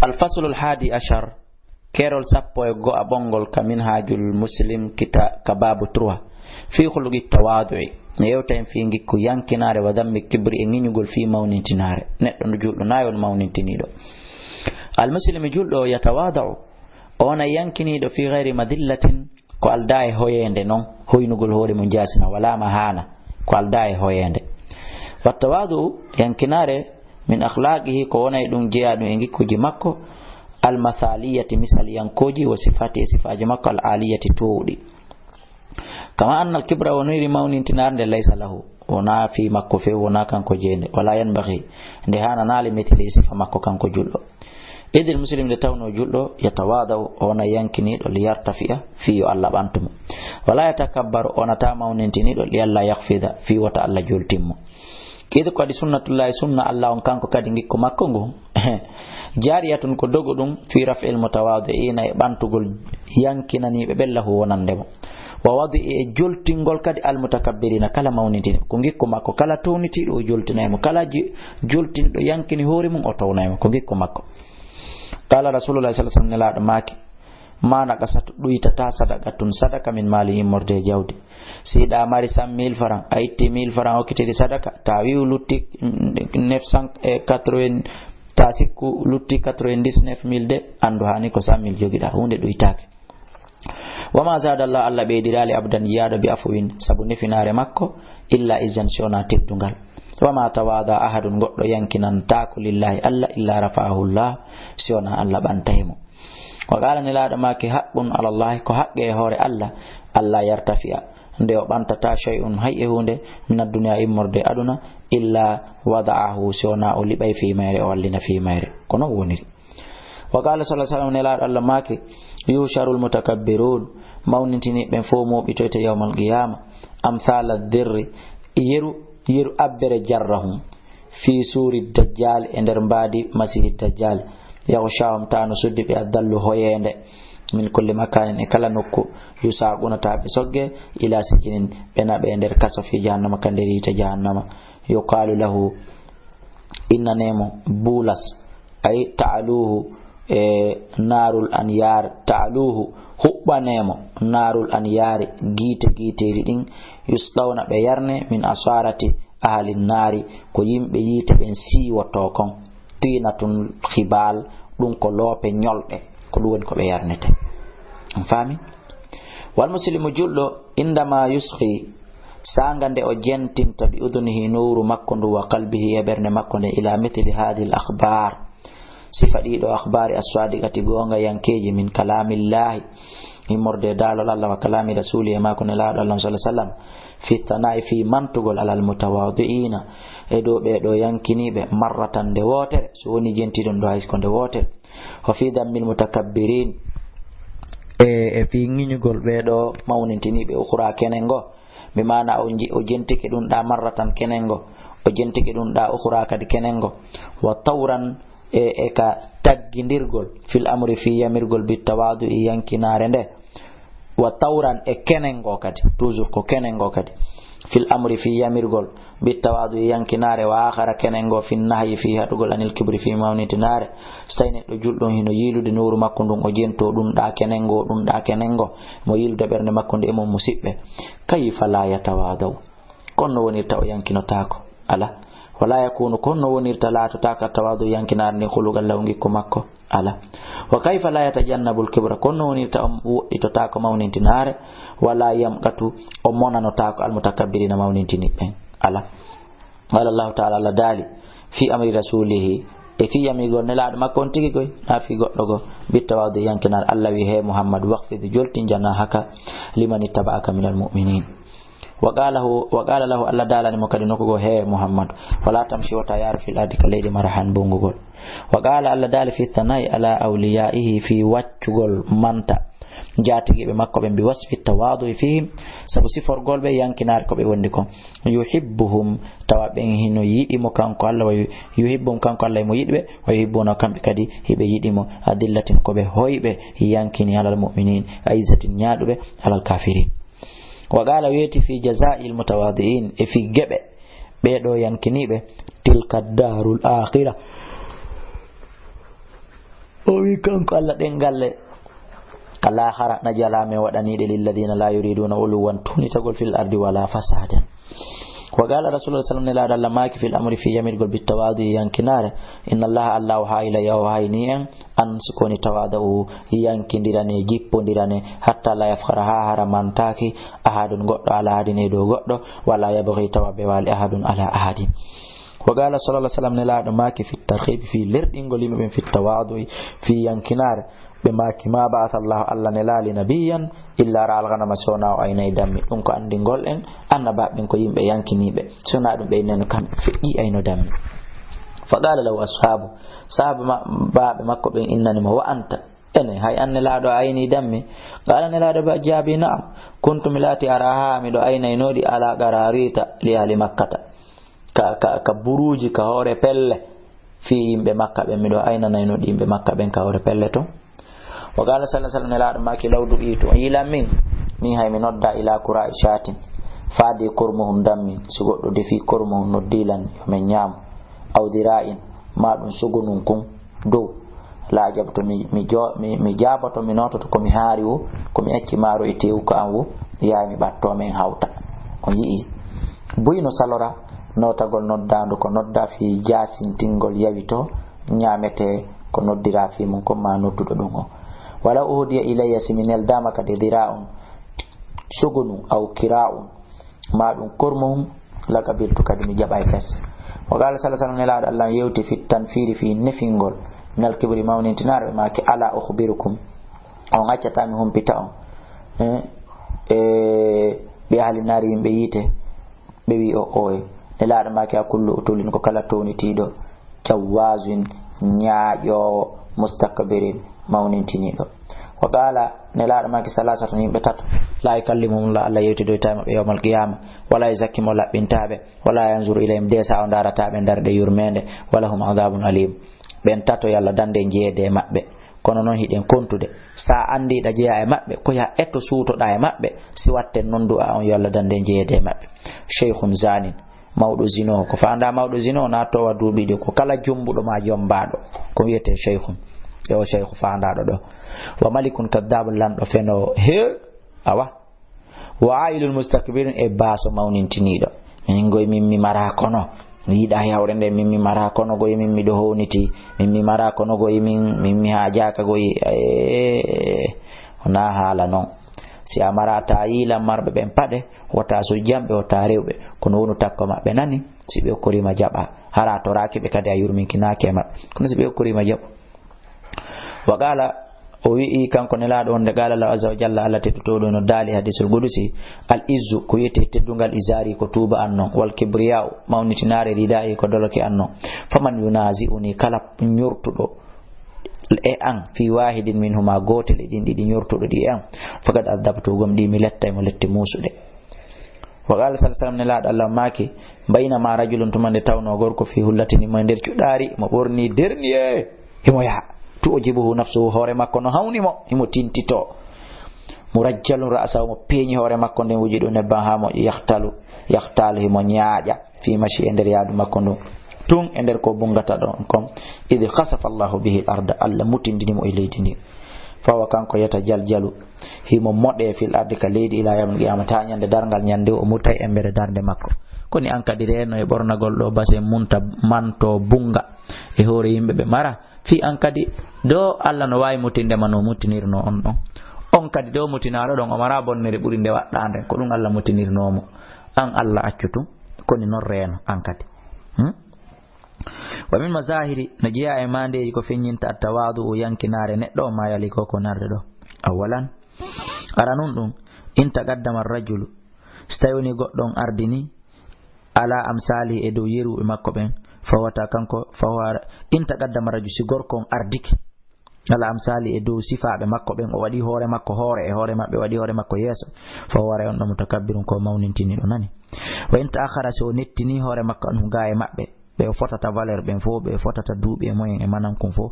الفصل الحادي عشر كيرول سابو يغو أبونغول كمنهاج المسلم كباب تروها في خلق التواضع يوتين في نجيكو يانكنار وذنب كبر إنينيغول في مونينتنار نتن جولو نايول مونينتنيدو المسلم جولو يتواضع أنا يانكنيدو في غير مذلة ko aldaye hoyende non hoynugol hoore mun jasina wala mahana ko aldaye hoyende wattawadu yankinare min akhlaqihi ko wonay dum jeyaɗum e gikkuji makko al mathaliyati misal yankoji wa sifati sifaji makko al aliyati tuudi kama anna al kibra wa nuri mawnintinarde laysa lahu wona fi makko fe wona kanko jende wala yanbaghi nde hana nali mithli sifa makko kanko julɗo إذ المسلم لتونو جلو يتواضع أنا ينكني ليرتفع في الله بانتم ولا يتكبر أنا تاموننتني ليلا يخفض في وتا الله جلتم إذ قد سنة الله سنة الله أن كانكو كادينكو ماكونغو جارية كدوغدوم في رفع المتواضعين بانتوغول ينكنني ببله ونندم ووضع جلتنغول كاد المتكبرين كلا موننتني كونغيكو ماكو كلا تونتي دو جلتنايمو كلا جلتن دو ينكني هوري مون اوتونايمو كونغيكو ماكو قال رسول الله صلى الله عليه وسلم ماكي ما نقصت دويتا صدقة صدقة من ماله مرده جودي سيدا ماري 100,000 فرانc 80,000 فرانc okitedi صدقة تاويو لوتي 980 tasiku lutti 99,000 de andu hani ko 100,000 jogida hunde doytaake wama zada Allah alla beedirali abdan yada bi afwin sabu nefinare makko illa izan shona teddungal wama tawada ahadun goddo yankinan taako lillahi alla illa rafa'ahu Allah shona alla bantaymo wa qala nilada make haqqun ala Allah ko haqqe hore alla alla yartafi'a nde o bantata shay'un hayye hunde min ad-dunya immorde aduna illa wada'ahu shona o libay fi mayre o wallina fi mayre kono woniri wa qala sallallahu alaihi wasallam nilada alla make yusharul mutakabbirun mawnintini ben fo mo bitoyte yawmal qiyamah amsal ad-dirri yeru abbere jarrahum fi suri dajjal e der mbadi masih dajjal yaghshahum tanu suddi bi adallu hoyende min kulli makanin e kala nokku yusaquna tabe sogge ila sijinin bena be der kaso fi jahannama kanderi ta jahannama yuqalu lahu inna nemo bulas ay ta'aluhu narul anyar ta'aluhu hubbanemo narul anyari gite din yusdawna be yarne min asarati ahli nari ko yimbe yite ben siwoto kon tinatun khibal dum ko lope nyolde ko duwon ko be yarnete fami wal muslimu jullo indama yuskhi sangande o jentinta bi udunihi nuru makko ndu wa qalbihi ya berne makko ne ila mithli hadhihi al akhbar sifadi do akhbari as-sadiqati gonga yankeji min kalamillahi imorde dalal Allah wa kalami rasuli ma kun la Allah sallallahu alaihi wasallam fi tanai fi mantugol alal mutawadiina e do be do yankini be marratan de wotere so woni jenti don do hay ko de wotere wa fi dammil mutakabbirin e fi nginyugol be do mawnintini be ukhra kenengo be mana o jentike dun da marratan kenengo o jentike dun da ukhra kadi kenengo wa tawran e ka taggindirgol fil amri fi yamirgol bit tawadu yankinare nde wa tawran e kenengo kadi toujours ko kenengo kadi fil amri fi yamirgol bit tawadu yankinare wa akhara kenengo fi nahyi fi hadugol anil kibri fi mawnitinare stayne do juldon hino yilude nuru makko dum o jento dum da kenengo mo yilude bernde makko de mo musibbe kayfa la yatawadu konno woni taw yankinotako ala wala yakunu konno wonirta la taka tawadu yankinar ni khulugal lawngi ko makko ala wa kayfa la yatajannabu al-kibra konno wonirta ito taka mawnintinare wala yamqatu o monano taka al-mutakabbirina mawnintini ben ala qala Allah ta'ala la dali fi amri rasulih e fi yami gonne laado makko on tigi koy na fi goddo go bitawadu yankinar Allah wi he Muhammad waqfid joltin janahaka liman ittaba'aka minal mu'minin وقال له الله دالani mo kadi noko he Muhammad wala tamshi wa tayar fil ardi kaledi marahan bongogol وقال الله dal fi thanai ala awliyaihi fi waccugol manta jatigibe makko be wasfi tawadu fihim sabu siforgol be yankinar ko be wondi kon yuhibbuhum tawaben hino yidi mo kanko Allah wa yuhibbum kanko Allah mo yidbe wa yuhibbuna kambe kadi hibe yidi mo adillatin ko be hoybe yankini alal mu'minin aizatin nyadube alal kafirin وقال ويتي في جزاء المتواضعين في جبه بيدو ينكنيبه تلك الدار الآخرة o wi kanko Allah den galle al-akhirah najalame waɗaniɗe lilladina la yuriduna uluwan tunitagol fil ardi wala fasadan. wa qala rasulullah sallallahu alaihi wasallam maki fil amri fi jamil gol bitawadi yankinare inna allaha allahu ha ila yaw hayni en an sikoni tawadu yankindirane jippondirane hatta la yafkhara ha haramantaki ahadun goddo ala hadine do goddo wala yabghi tawabe wali ahadun ala ahadin. وقال صلى الله عليه وسلم نلا ماكي في الترغيب في لردينغول يمبن في التواضع في ينكنار بماكي ما بعث الله الله نلا لنبيا الا را الغنم سونا ايني دمي دونكو اندينغول ان annaba ben ko yimbe yankinibe sona dum be nen kam fi ayno dammi. فقال له اصحابه صحاب باب makko ben innani ma wa anta ene hay anne laado ayni dammi qala ne laado ba jabi na'am kuntum lati araha mi do ayna inodi ala qararita li ahli makkah ka buruji ka hore pelle fi yimbe makka be mido ayna nayno yimbe makka ben ka hore pelle to. wa qala sallallahu alaihi wasallam la maki lawdu itu ila min hay mi nodda ila qura shatin faadi kurmuhum dammi si goddo defi kurmuhum noddilan yo men nyam aw dira'in ma dum sugunun kun do la jabto mi jabato mi noto ko mi haari wo ko mi acci maro e tew ko anwo ya mi batto men hawta ko yi buyno salora notagol noddando ko nodda fi jasintingol yawito nyamete ko noddira fi mun ko ma noddudo dum o wala uhdiya ilayya siminel dama kade dira'un sugunu aw kira'un ma dum kurmum la kabiltu kadi mi jabay fess. wa qala sallallahu alaihi wasallam Allah yewti fi tanfiri fi nefingol nal kibri mawnintinar ma ki ala ukhbirukum aw ngaccata mi hum pita bi ahli nari yimbe yite be wi o oy nelaɗo maki a kullu utulin ko kala townitiɗo jawwazin ñaaƴowo mustakbirin mawnintiniɗo. wa qala nelaɗo maki salasata yimɓe tata la yukallimumullah Allah yewtidoyta maɓɓe yawmal qiyama wala yuzakkimo laɓɓintaɓe wala yanzuru ilayhim desa o darataɓe darde yurmede wala hum adabun alim. ɓen tato yalla dande jeede e maɓɓe kono noon hiɗen kontude sa andiɗa jeeya e maɓɓe ko ya etto suutoɗa e maɓɓe si watten noon du'a on yalla dande jeede e maɓɓe. cheikhun zanin mawɗo zino ko fanda mawɗo zino na towa duuɓiɗi ko kala jumbuɗo ma jombaɗo ko wiyete cheikhun yo cheikhu fandaɗo ɗo. wa malikun kadabul lanɗo feno he awa wa ailul mustakbirin e baso mawnintiniɗo min goy min mi mara kono yiɗa yawre nde min mi mara kono goy min miɗo howniti min mi mara kono goy min mi hajaka goy na haala noon. si a marata yilan marɓe ɓen paɗe wota so jamɓe wota rewɓe kono wonu takko maɓɓe nani si ɓe okkorima jaɓa hara toraki ɓe kadi a yurminkinaki e maɓɓe kono si ɓe okkorima jaɓa. wa qala o wi'i kanko nelaɗo on nde qala Allah azza wa jalla Allah teddutoɗo no daali hadisul qudusi al izzu ko wiyete teddungal izari ko tuba an non wal kibriya'u mawnitinare rida'i ko doloke an non faman yunazi'uni kala ñurtuɗo e an fi wahidin minhuma gotel e ɗin ɗiɗi ñortuɗo ɗi an faqad adabtu gom ɗi mi letta mo letti musuɗe. wa qala sallallahu alaihi wasallam nelaɗo Allah maki baynama rajulun tumande tawno gorko fi hullatini mo nder cuɗari mo ɓorni dernier himo yaha tu ujibuhu nafsuhu hoore makko no hawnimo himo tintito murajjalun ra'sahu mo peñi hoore makko nden wuji ɗum nebban ha mo yahtalu himo ñaaƴa fi mashi e nder yaadu makko ndun tun e nder ko bungata ɗon kom idi khasafa Allahu bihi al-arda Allah mutindinimo e leydi ndi fawa kanko yata jaljalu himo moɗe fil ardi ka leydi ila yawmil qiyamah ta ñande dargal ñande o mutay e mbere darde makko. koni an kadi reno e ɓornagol ɗo base munta manto bunga e hoore yimɓe ɓe mara fi an kadi do Allah no wawi mutindema no mutinirno on ɗon on kadi do mutinaɗo ɗon o mara bonnere ɓuri nde waɗɗande ko ɗum Allah mutinirnomo an Allah accutu koni noon reno an kadi wa min mazahiri no jeeya e mandeji ko feññinta attawadu o yankinare neɗɗo ma yali ko narde ɗo. awalan ara nun ɗum in taqaddama rajulu so tawi woni goɗɗon ardini ala amsali e dow yeru e makko ɓen fawata kanko fawa in taqaddama rajulu si gorkon ardike ala amsali e dow sifaɓe makko ɓen o waɗi hoore makko hoore e hoore maɓɓe waɗi hoore makko yeeso fawara on ɗo mutakabbirun ko mawnintini ɗo nani. wa in ta'akhara so nettini hoore makko ɗum ga e maɓɓe ɓe fotata valeur ɓen fof ɓe fotata duuɓi e moyen e manan kun fof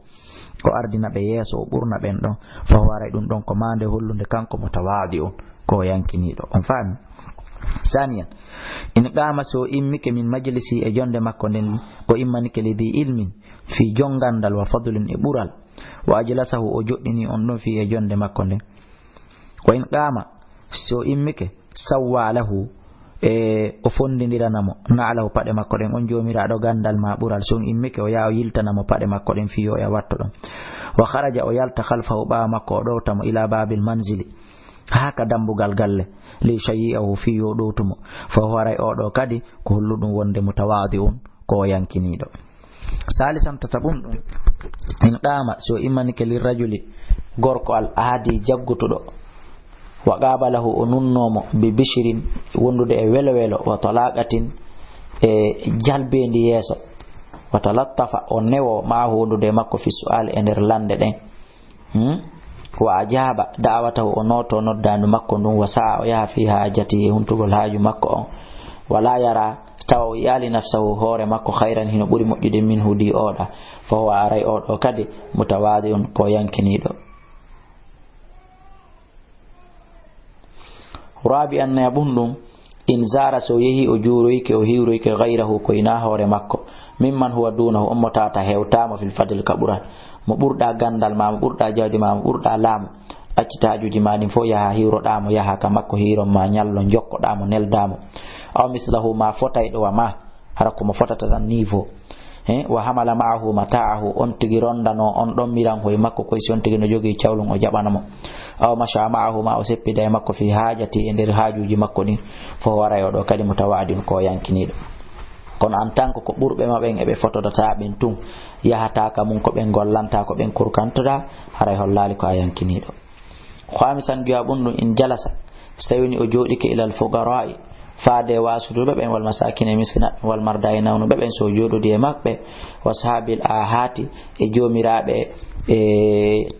ko ardina ɓe yeeso o ɓurna ɓen ɗon fawara ɗum ɗon ko mande hollude kanko mo tawadi on ko yankiniɗo on faami. saniyan in qama so immike min majlisi e jonde makko nden o immanike li di ilmin fi jongandal wa fadlin e ɓural wa ajlasahu o joɗɗini on ɗon fi e jonde makko nden. Wa in qama so immike sawwa lahu o fondidiranamo na'lahu paɗe makko ɗen. On jomiraɗo gandal ma ɓural, so immike o yaha o yiltanamo paɗe makko ɗen fi o ya watto ɗon. Wa kharaja o yalta khalfahu ɓawa makko o ɗowtamo ila babil manzili haka dambugal galle li shayyi'ahu fi yo ɗowtumo. Fa waray oɗo kadi ko holluɗum wonde mutawadi'un ko yankiniɗo. Salisan tatabun ɗum in qama so immanike lirrajuli gorko al aadi jaggutuɗo wa qabalahu o nunnomo bi bishirin wondude e welo welo wa talaqatin e jalbendi yeeso wa talattafa o newo ma hondude makko fi su'al e nder lande ɗen wa ajaba da'awatahu o noto noddandu makko ndun wa sa'a o yaha fi hajati huntugol haaju makko on wala yara tawa o yali nafsahu hoore makko khayran hino ɓuri moƴƴude min hudi oɗa fa huwa aray oɗo kadi mutawadi'un ko yankiniɗo. Rabi an yabundum in zara so yehi o juroyke o hiwroyke ghayrahu ko ina hoore makko mimman huwa dunahu on mo tata hewtama fil fadl kaburan mo ɓurɗa gandal ma mo ɓurɗa jawdi ma mo ɓurɗa laamu accitajuji ma ɗin fo yaha hiwroɗamo yaha ka makko hiron ma ñallo jokkoɗamo neldamo aw mislahu ma fotayɗo wa ma hara komo fotata tan niveau wa hamala ma'ahu mata'ahu on tigi rondano on ɗon miran hoye makko koye si on tigi no jogui cawlum o jaɓanamo aw masha ma'ahu ma o seppida e makko fi hajati e nder hajuji makko ɗin fo waray oɗo kadi mutawadin ko yankiniɗo. Kono en tant que ko ɓurɓe maɓen eɓe fotodata ɓen tun yahataka mum ko ɓen gollanta ko ɓen kurkantoɗa haray hollali ko a yankiniɗo. Khamisan jawabun ɗum in jalasa sawini o joɗike ilal fugara'i faade wasuduɓe ɓen wal masakine miskina wal marda e nawnuɓe ɓen so joɗodi e maɓɓe wa sahabil ahati e jomiraɓe e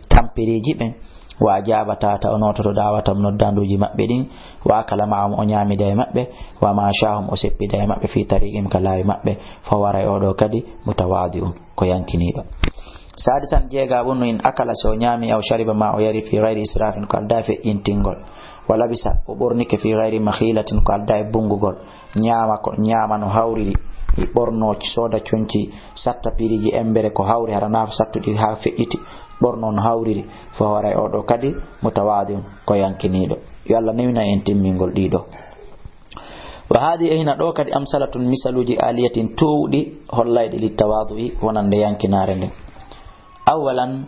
tampiriji ɓen wa jabatata o nototo dawatam noddanduji maɓɓe ɗin wa kalamahum o ñamida e maɓɓe wa mashahum o seppida e maɓɓe fi tariqim ka laawi maɓɓe fa waray oɗo kadi mutawadi'un ko yankiniɗo. Sadisan jeega wonno in akala so ñami aw shariba ma o yari fi ghayri israfin ko alda fe intingol wala bisa o ɓornike fi ghayri makhilatin ko alda e bungugol ñama no hawriri ɓorno soda conci satta piriji embere ko hawri hara nafa sattuɗi ha feƴƴiti ɓorno no hawriri fo waray oɗo kadi mutawadi'un ko yankiniɗo. Yo Allah newina en timmingol ɗiɗo. Wa hadi hina ɗo kadi amsalatun misaluji aliyatin towɗi hollayɗi littawadu'i wonande yankinare nden. Awalan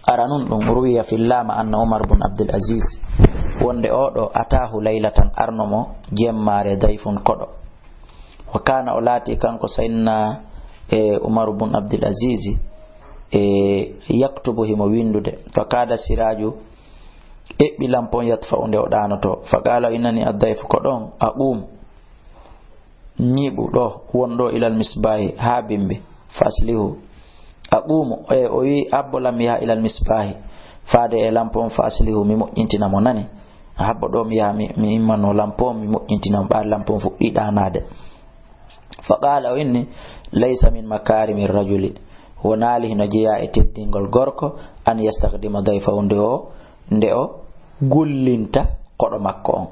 aranun ɗum ruwiya fillama anna Umar bin Abdul Aziz wonde oɗo atahu laylatan arnomo jemmare dayfun koɗo wa kana o laati kanko sayyidina Umar bin Abdul Aziz yaktubu himo windude fa kada siraju eɓɓi lampon yatfa nde o ɗanoto fa qala innani addayfu ko ɗon a ñiɓu ɗo wonɗo ilal misbahi ha bimbe faslihu aqumu o wi abbolam yaha ilal misbahi faade e lampon faslihu mi moƴƴintina mo nani habbo ɗo mi yaha mi immano lampon mi moƴƴintina mo ɓaade lampon fuɗɗi ɗanade. Fa qala o inni laysa min makarimi rajuli wonali hino jeeya e teddingol gorko an yastakdima dayfahu nde o gullinta koɗo makko on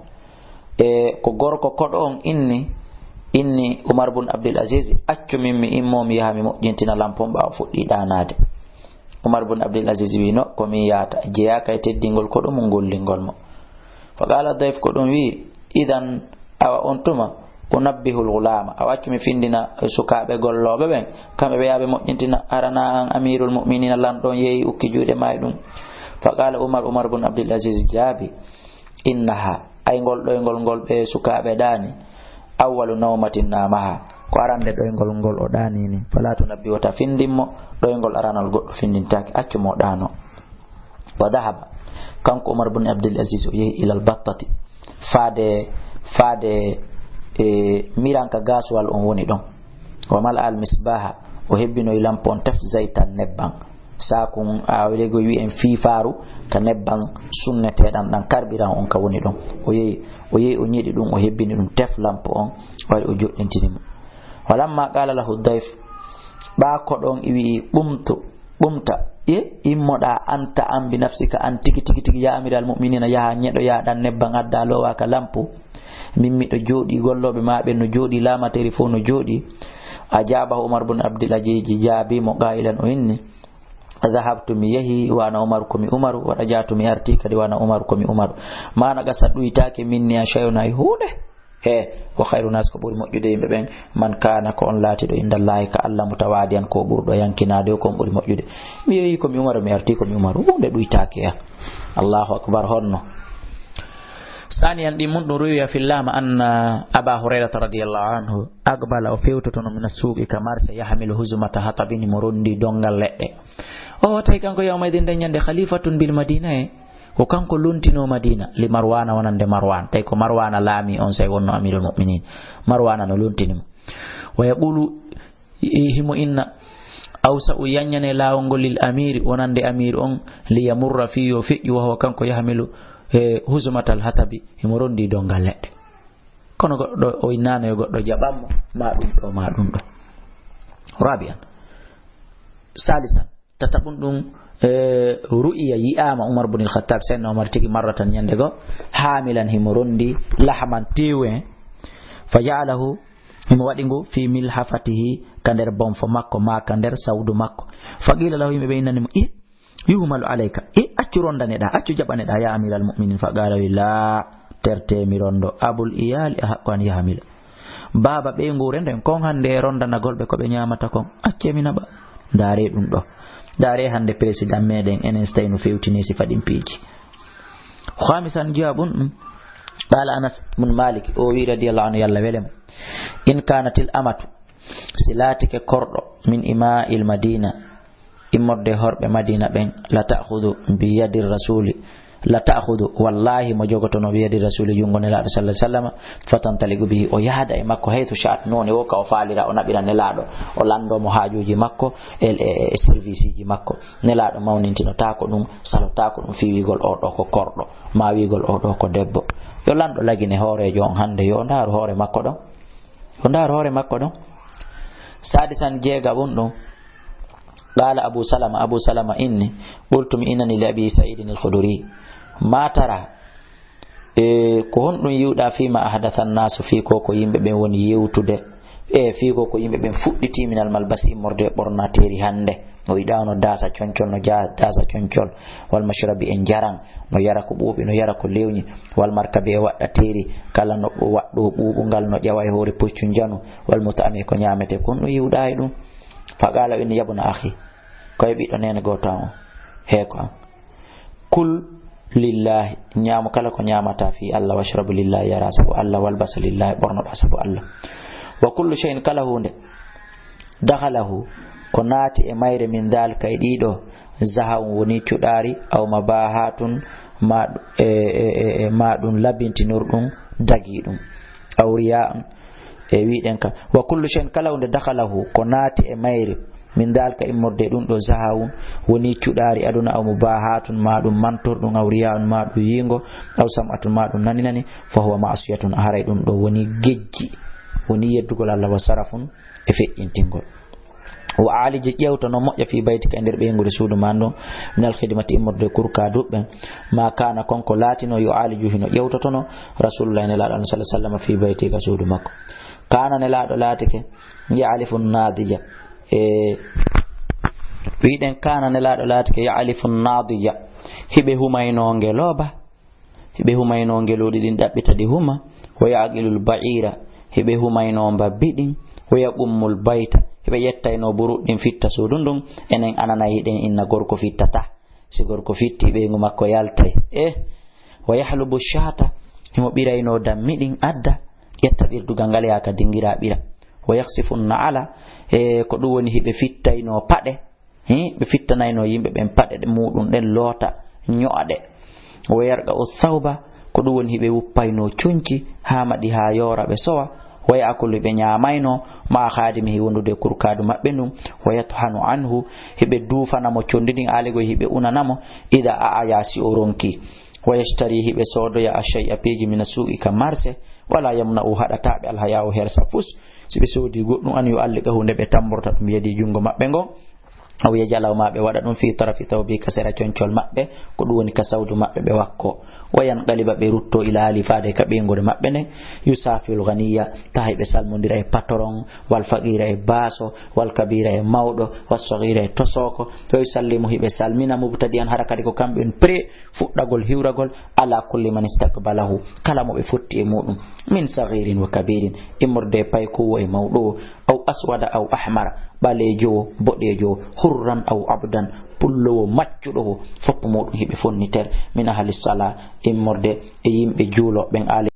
ko gorko koɗo on inni Umar bin Abdul Aziz accu min mi immo mi yaha mi moƴƴintina lampon ɓawo fuɗɗi ɗanade. Umar bin Abdul Aziz wino ko min yahata jeeyaka e teddingol koɗo mo gullingol mo. Fa qala dayf ko ɗum wi idan awa on tuma unabbihul ghulama a waccu mi findina sukaɓe golloɓe ɓen kamɓe ɓe yaaɓe moƴƴintina arana an amirul mu'minina lanɗon yeeyi ukki juuɗe may ɗum. Fa qala Umar bin Abdul Aziz jaabi innaha ay ngol ɗoygol ngol ɓe sukaɓe ɗani awwalu nawmatin namaha ko arande ɗoygol ngol o ɗanini fala tunabbi wata findinmo ɗoygol aranal goɗɗo findintaki accu mo ɗano. Wa dahaba kanko Umar bin Abdul Aziz o yehi ilal battati faade miranka gaswal on woni ɗon wa mal al misbaha o hebbino e lampon tef zaytan nebban sakun awlego wi en fifaru ka nebban sunneteɗan ɗan karɓiran on ka woni ɗon o yehi o ñiɗi ɗum o hebbini ɗum tef lampo on waɗi o joɗɗintinimo. walamma qala lahu dayf ɓa koɗon wi ɓumta immoɗa anta an bi nafsika an tigi ya amiral mu'minina yaha ñeɗo yaɗan nebban adda lowa ka lampo min miɗo jooɗi golloɓe maɓe no jooɗi lamateri fof no jooɗi. Ajabahu Umar bin Abdul Aziz jaabimo qailan o inni dhahabtu mi yahi wa ana umaru komi umaru wa rajatu mi arti kadi wa ana umaru komi umaru mana ga saduytaake minni a shay'un ay hunde he wa khairu nas ko buri moƴƴude yimɓe ɓen man kana ko on laatiɗo indallahi ka Allah mutawadiyan ko ɓurɗo yankinade ko on ɓuri moƴƴude mi yehi komi umaru mi arti komi umaru hunde ɗuytaake ya Allahu akbar honno ثانيا من روي في اللام أن أبا هريرة رضي الله عنه أقبل وفيوتة من السوق كمارس يحمل هزمة حطب مروندي دونغال لأ أو تايكان كو يوم يدين دنيا خليفة بالمدينة وكان كو لونتينو مدينة لمروان ونند مروان تايكو مروان لامي أون سيغنو أمير المؤمنين مروان نلونتينو ويقول إيهم إن أوسأ ينين لاونغو للأمير ونند أمير أون ليمر فيه فيه وهو كان كو يحمل huzumatal hatabi himorondi dongal ledde kono goddo o inana yo goddo jabammo ma dum do rabian salisan tatabun dum ru'iya yi'ama umar ibn al-khattab sayna umar tigi marratan yande go hamilan himorondi lahman tewe faja'alahu himo wadingo fi milhafatihi kander bonfo makko ma kander sawdu makko faqila lahu himbe inani mo yuhmalu alayka accu rondaneɗa accu jaɓaneɗa ya amiral mu'minin faqala la terte mi rondo abul iyali a haqqo an yahamila baba ɓe ngurenden kon hande rondanagolɓe ko ɓe ñamata kon accemi naɓa daare ɗum ɗo daare hande président meɗen enen so tawi no fewtini si faɗin piiji khamisan jawabun qala anas bun malik o wi radiyallahu anhu yalla welemo in kanatil amatu si laatike korɗo min ima'il madina immorde horɓe madina ɓen la ta'khudhu bi yadi rasuli la ta'khudhu wallahi mo jogotono bi yadi rasuli jungo nelaɗo sallallahu alaihi wasallam fatantaligu bihi o yahda e makko haythu sha'at noni wo ka o falira o naɓira nelaɗo o lando mo haajuji makko e service ji makko nelaɗo mawnintinotako ɗum salotako ɗum fi wigol o ɗo ko korɗo ma wigol o ɗo ko debbo yo lanɗo lagine hoorejo on hande yo ndaaru hoore makko ɗon yo ndaaru hoore makko ɗon sadisan jeega won ɗum قال أبو سلمة إني قلت إنني لأبي سعيد الخدري ما ترى كون يودا فيما أحدث الناس في كوكو يمبي بين ون يوتود في كوكو يمبي بين فؤتي من الملبس مرد برناتيري هنده ويدانو داسا چونچون no dasa چونچol wal mashrabi en jaran no yara ko buubi no yara ko lewni wal markabi e wadda teri kala no waddo buubungal no jawa e hore puccun janu wal mutami ko nyamete kon no yiwda e dum faqala in yabuna akhi koy bi do nene goto on he ko kul lillahi nyaamu kala ko nyaamata fi Allah washrabu lillahi yara sabu Allah wal bas lillahi borno sabu Allah wa kullu shay'in kala hunde dakhalahu ko naati e mayre min dal kay dido zaha woni cudari aw mabahatun ma madun labintinurdum dagidum awriya e wiiden ka wa kullu shay'in kala hunde dakhalahu ko naati e mayre min dal ka immorde dum do zahawun woni cudari aduna aw mubahatun madum mantordum awriya madum yingo aw samatun madum naninani fa huwa ma'siyatun haray dum do woni gejji woni yeddugol Allah wa sarafun e fe'intingol wa aliji ƴewta no moƴƴa fi baytika e nder ɓeygude suudu manɗo minal khidmati immorde kurka duɓɓen ma kana konko laatino yo aliju hino ƴewtotono rasulullah nelaɗo sallallahu alaihi wasallam fi baytika suudu makko kana nelaɗo laatike ya'alifun nadija wiɗen kana nelaɗo laatike ya'alifun nadija hiɓe humayno ngeloba hiɓe humayno ngelodi ɗin ɗaɓɓita ɗi huma wa yaqilul ba'ira hiɓe humayno mbabbi ɗin wa yaqummul bayta hiɓe yettayno buruɗɗin fitta suudun ɗum enen ananayi ɗen inna gorko fittata si gorko fitti ɓeygu makko yaltay wa yahlubu shata himo ɓirayno dammi ɗin adda ƴetta ɓirdugal ngal yaka dingira ɓira wa yahsifunna ala ko ɗum woni hiɓe fittayno paɗe ɓe fittanayno yimɓe ɓen paɗe muɗum ɗen loota ño'aɗe wa yarqa uthawba ko ɗum woni hiɓe wuppayno cuñci ha maɗi ha yora ɓe sowa wa ya'kulu be nyamayno ma khadimihi wondude kurkadu mabbe dum wa yathanu anhu hibe dufana mo condini alego hibe unanamo ida ayasi oronki wa yashtari hibe sodo ya ashay'a peji min su'i kamarse wala yamna'u hadata be alhaya'u hersa fus sibe sodi goddum an yo allika hunde be tamborta dum yedi jungo mabbe ngo aw yajalaw maɓe waɗa ɗum fi tarafi thawbi ka sera concol maɓɓe ko ɗum woni ka sawdu maɓɓe ɓe wakko wayan qaliba ɓe rutto ila hali faade ka ɓeygode maɓɓe ne yusafil ghaniya tahay ɓe salmodira e patron wal faqira e baaso wal kabira e mawɗo was saghira e tosoko to yusallimu hiɓe salmina mubtadi an hara kadi ko kamɓe en pre fuɗɗagol hiwragol ala kulli man istakbalahu kala mo ɓe fotti e muɗum min saghirin wa kabirin immorde pay kowo e mawɗo aw aswada aw ahmara ɓalejo boɗejo hurran aw abdan pullowo maccuɗo foppo muɗum hiɓe fonnitere min ahli sala immorde e yimɓe juulo ɓen ali